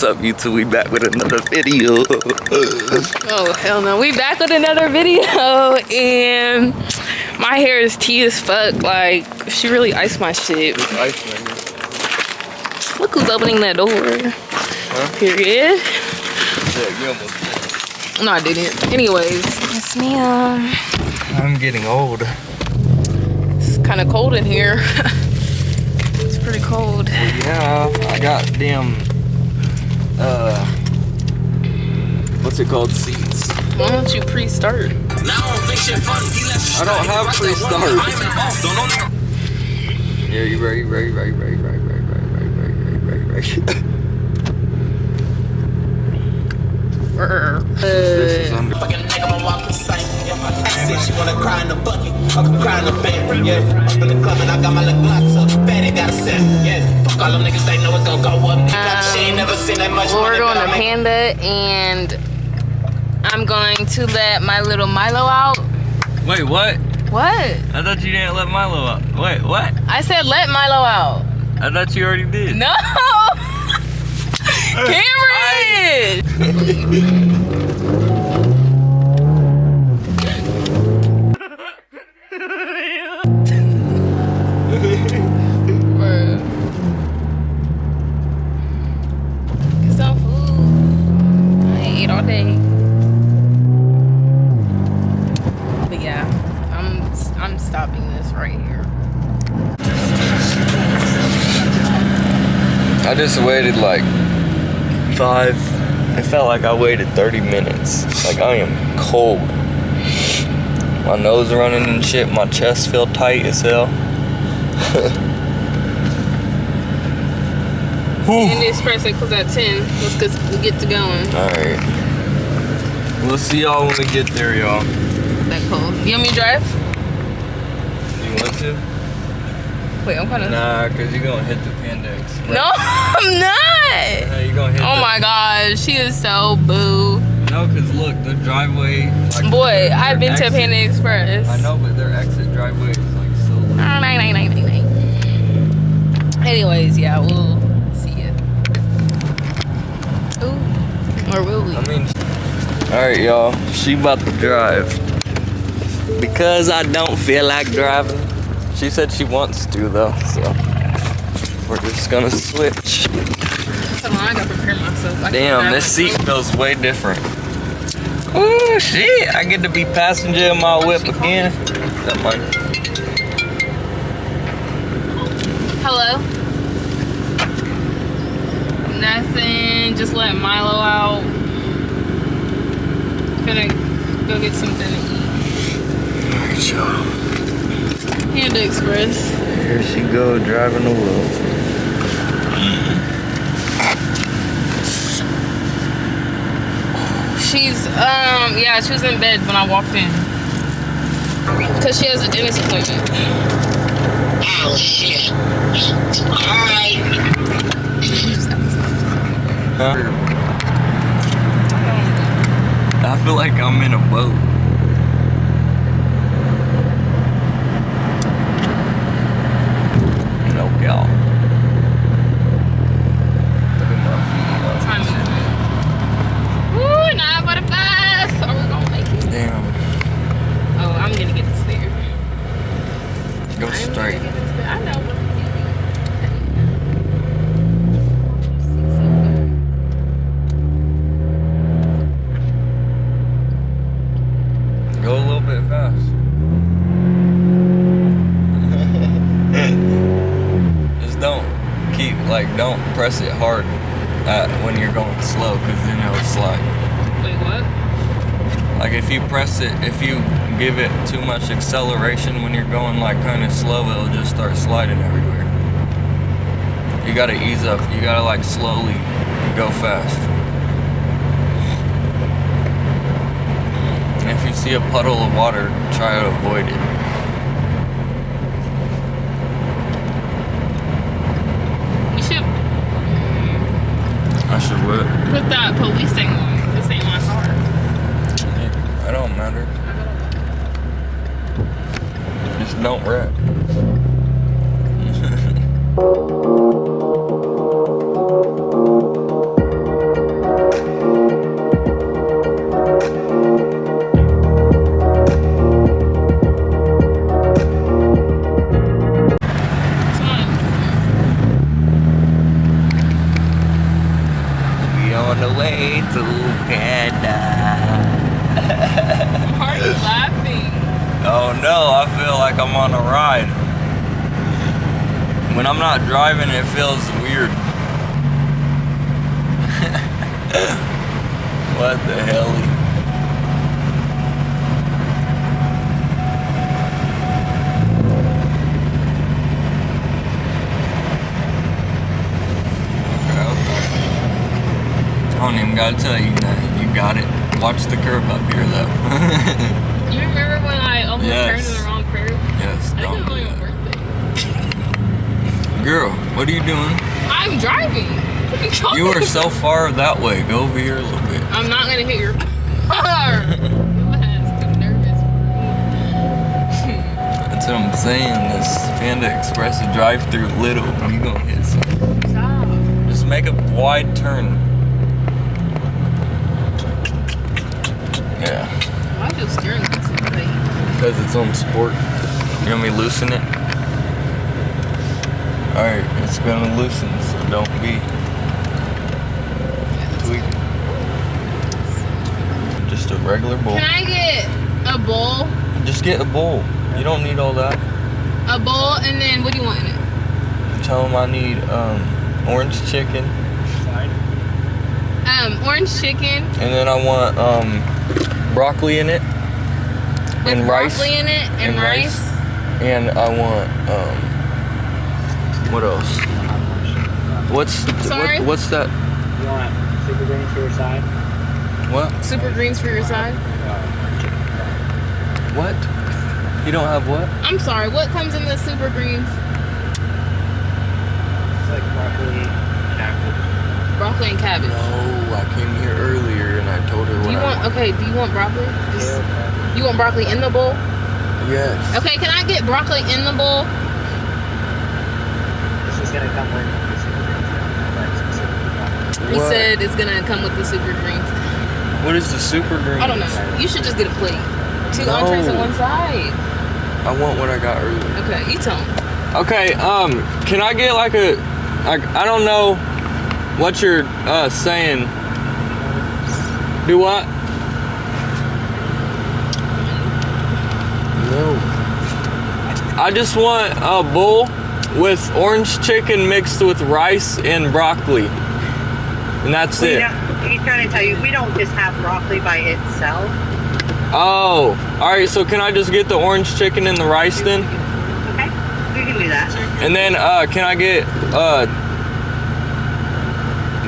up, YouTube? We back with another video. Oh, hell no. We back with another video, and my hair is tea as fuck. Like, she really iced my shit. Look who's opening that door. Huh? Period. Yeah, you almost did. No, I didn't. Anyways, yes, ma'am. I'm getting old. It's kind of cold in here. It's pretty cold. Yeah, I got damn, what's it called, seats. Why don't you pre-start? I don't have pre-start. Yeah, you right. This is under. She wanna cry in the bucket, I can cry in the bed, yeah. Up in the club and I got my little blocks up, fatty got a set, yeah. Fuck all them niggas, they know it's gonna go up. She ain't never seen that much. Well, we're going to Panda, and I'm going to let my little Milo out. Wait, what? What? I thought you didn't let Milo out. Wait, what? I said let Milo out. I thought you already did. No! Cameron! Get some food. I ain't ate all day. But yeah, I'm stopping this right here. I just waited like it felt like I waited 30 minutes. Like, I am cold. My nose running and shit, my chest feel tight as hell. And the espresso close at 10. Let's get to going. Alright. We'll see y'all when we get there, y'all. That cold. You want me to drive? You want to? Wait, I'm kind of... Nah, because you're going to hit the Panda Express. No, I'm not! You're going to hit Oh my gosh, she is so boo. No, because look, the driveway... Like, boy, I've been to Panda Express. I know, but their exit driveway is like so... Anyways, yeah, we'll see ya. Ooh, or will we? I mean... Alright, y'all, she about to drive. Because I don't feel like driving. She said she wants to, though, so... We're just gonna switch. Hold on, I gotta prepare myself. Damn, this seat feels way different. Oh shit! I get to be passenger in my whip again. That might. Hello? Nothing. Just let Milo out. Gonna go get something to eat. Alright, y'all. Panda Express. Here she go, driving the wheel. She's, yeah, she was in bed when I walked in. Because she has a dentist appointment. Oh shit. Alright. Huh? I feel like I'm in a boat. No gal. Look at my feet. Woo, 9:45. Are we gonna make it? Damn. Oh, I'm gonna get this there. Go straight. I know. Go a little bit fast. Just don't press it hard when you're going slow, because then it'll slide. Wait, what? Like if you give it too much acceleration when you're going like kind of slow, it'll just start sliding everywhere. You gotta ease up. You gotta like slowly go fast. And if you see a puddle of water, try to avoid it. You should I should what? put that police thing on. This ain't my car. It don't matter. Just don't wreck. like I'm on a ride. When I'm not driving, it feels weird. What the hell? I don't even gotta tell you that. You got it. Watch the curb up here, though. You remember when I almost Yes. turned to the wrong curb? Yes, I think don't it was do only my that. birthday. Girl, what are you doing? I'm driving. What are you talking You are about? so far that way. Go over here a little bit. I'm not gonna hit your car. Your ass too nervous. That's what I'm saying. This Panda Express drive-through little. You gonna hit something. Stop. Just make a wide turn. Yeah, Why is your steering wheel so late? because it's on sport. You want me to loosen it? Alright, it's gonna loosen, so don't be tweaking. Just a regular bowl. Can I get a bowl? Just get a bowl. You don't need all that. A bowl, and then what do you want in it? Tell them I need orange chicken, Orange chicken and then I want broccoli in it, with and rice, broccoli in it, and rice. and I want what else? Sorry? What's that? You want super greens for your side? What? Super greens for your side. What? You don't have what? I'm sorry, what comes in the super greens? It's like broccoli, cabbage. Broccoli and cabbage. No, I came here earlier and I told her Do what you I want, okay, do you want broccoli? Just, you want broccoli in the bowl? Yes. Okay, can I get broccoli in the bowl? This is gonna come with the super greens. Like specifically. He What? said it's gonna come with the super greens. What is the super green? I don't know. You should just get a plate. Two No. entrees on one side. I want what I got earlier. Okay, you tell him. Okay, can I get like a, I don't know what you're saying. Do what? No. I just want a bowl with orange chicken mixed with rice and broccoli. And that's it. He's trying to tell you, we don't just have broccoli by itself. Oh, alright, so can I just get the orange chicken and the rice then? Okay, we can do that. And then can I get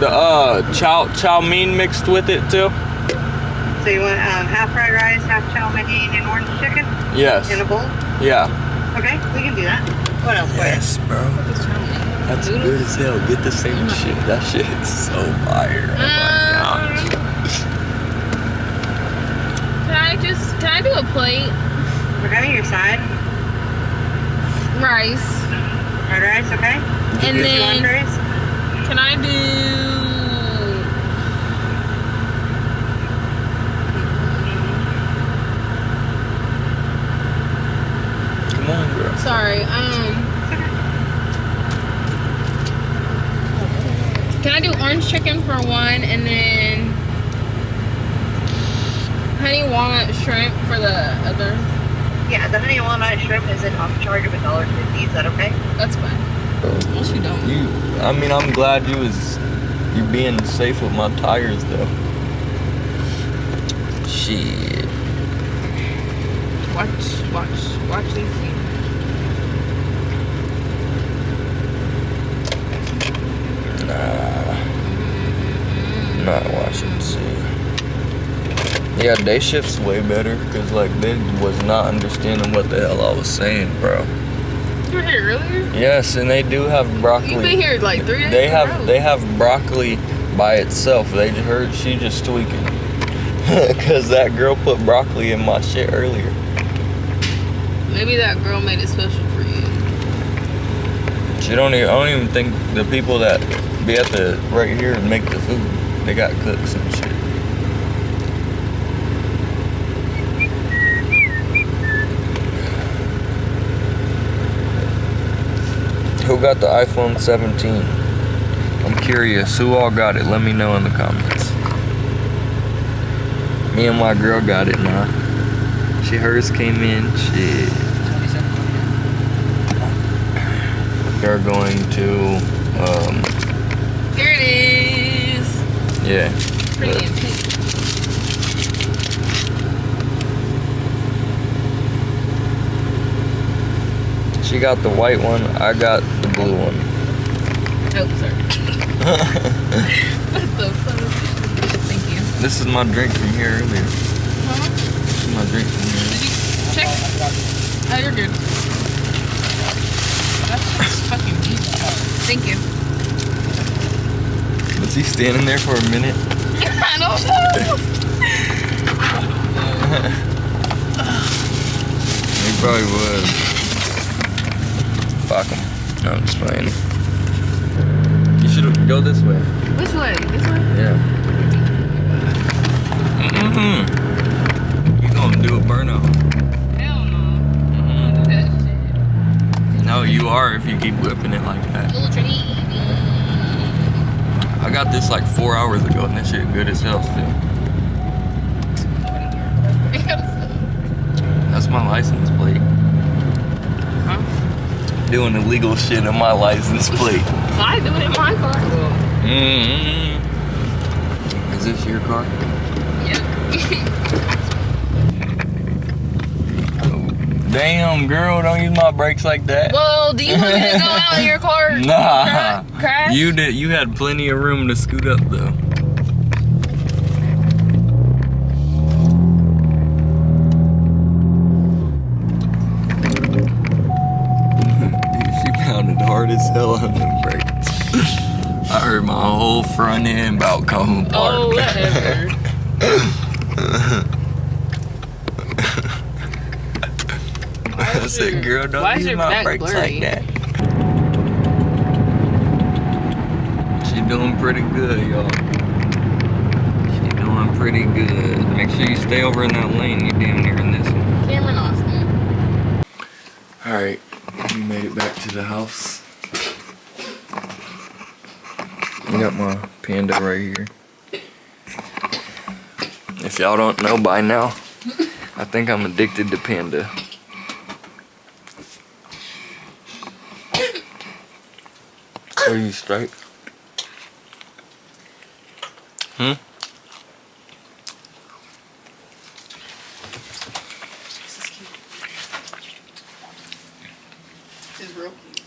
the chow mein mixed with it too? So you want half fried rice, half chow mein, and orange chicken Yes. in a bowl? Yeah. Okay, we can do that. What else for you? Yes, bro. That's good as hell. Get the same shit. That shit is so fire. Oh my gosh. Can I do a plate? Okay, your side. Rice. Fried rice, okay? And Two then, entrees. can I do... Come on, girl. Sorry, can I do orange chicken for one, and then honey walnut shrimp for the other? Yeah, the honey walnut shrimp is an off charge of $1.50. Is that okay? That's fine. Unless you don't. I mean, I'm glad you being safe with my tires though. Shit. Watch and see. Not watching. See. Yeah, day shift's way better because like they was not understanding what the hell I was saying, bro. You were here earlier? Yes, and they do have broccoli. You've been here like 3 days. They in a row. have broccoli by itself. They heard she just tweaking because that girl put broccoli in my shit earlier. Maybe that girl made it special for you. I don't even think the people that be at the right here and make the food, they got cooks and shit. Who got the iPhone 17? I'm curious. Who all got it? Let me know in the comments. Me and my girl got it now. Hers came in. Shit. are going to, Here it is. yeah. Pretty and pink. She got the white one, I got the blue one. Oh, sorry. What the fuck? Thank you. This is my drink from here earlier. Huh? This is my drink from here. Did you check? Oh, you're good. That's fucking deep. Thank you. Was he standing there for a minute? I don't know. He probably was. Fuck him. No, I'm just playing. You should go this way. Which way? This way? Yeah. You gonna do a burnout. Hell no. I don't do that shit. No, you are if you keep whipping it like that. Ultra easy. I got this like 4 hours ago and that shit good as hell still. That's my license plate. Huh? Doing illegal shit on my license plate. I do it in my car. Is this your car? Yep. Damn, girl, don't use my brakes like that. Well, do you want me to go out in your car? Nah. Crash? You did. You had plenty of room to scoot up though. Dude, she pounded hard as hell on the brakes. I heard my whole front end about coming apart. Oh, whatever. I said, girl, why don't is use your my back brakes blurry? like that. She doing pretty good, y'all. She doing pretty good. Make sure you stay over in that lane. You damn near in this one. Cameron Austin. Alright, we made it back to the house. I got my panda right here. If y'all don't know by now, I think I'm addicted to panda. Are you straight? It's real cute.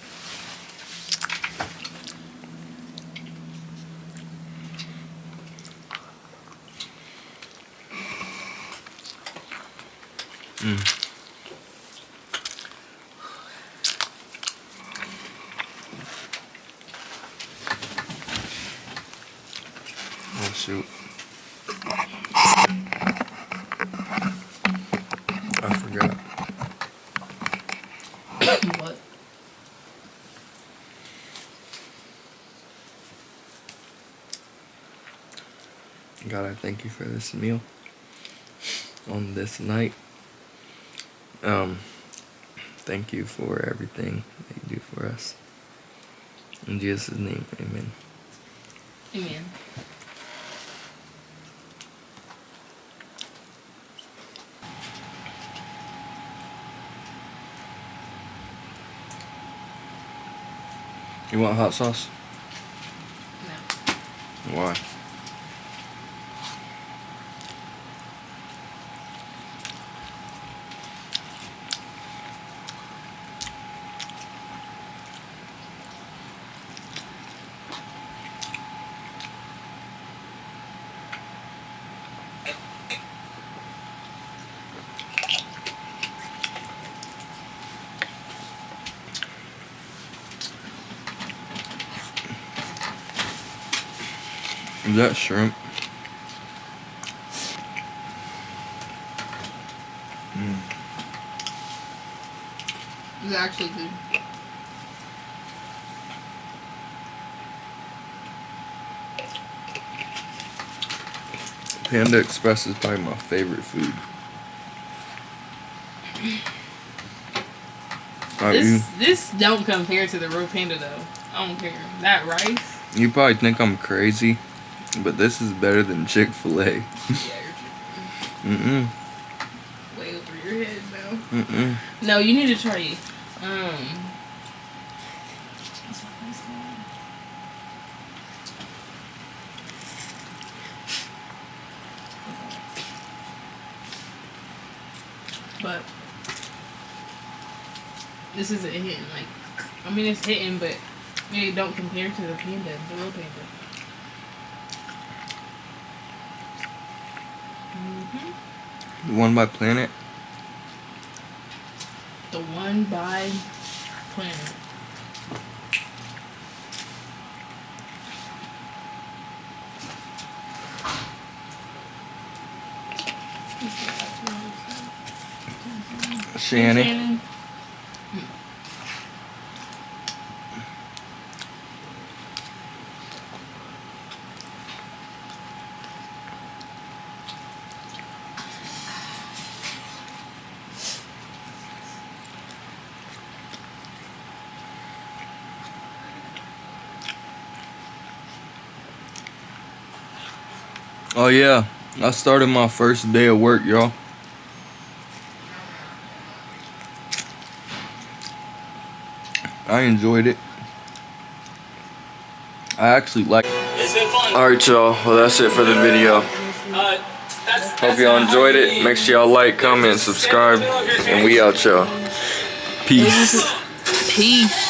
Oh shoot. I forgot. What? God, I thank you for this meal on this night. Thank you for everything that you do for us. In Jesus' name, amen. Amen. You want hot sauce? No. Why? Is that shrimp? It's actually good. Panda Express is probably my favorite food. This don't compare to the real panda though. I don't care. That rice. You probably think I'm crazy, but this is better than Chick-fil-A. Yeah, Mm-mm. you're way over your head though. Mm-mm. No, you need to try But this isn't hitting like, I mean it's hitting, but it don't compare to the panda, the real panda. The one by Planet. The one by Planet. Shannon. Shannon. Oh yeah, I started my first day of work, y'all. I enjoyed it. I actually like it. It's been fun. Alright y'all, well that's it for the video. Hope y'all enjoyed it. Make sure y'all like, comment, subscribe, and we out y'all. Peace. Peace.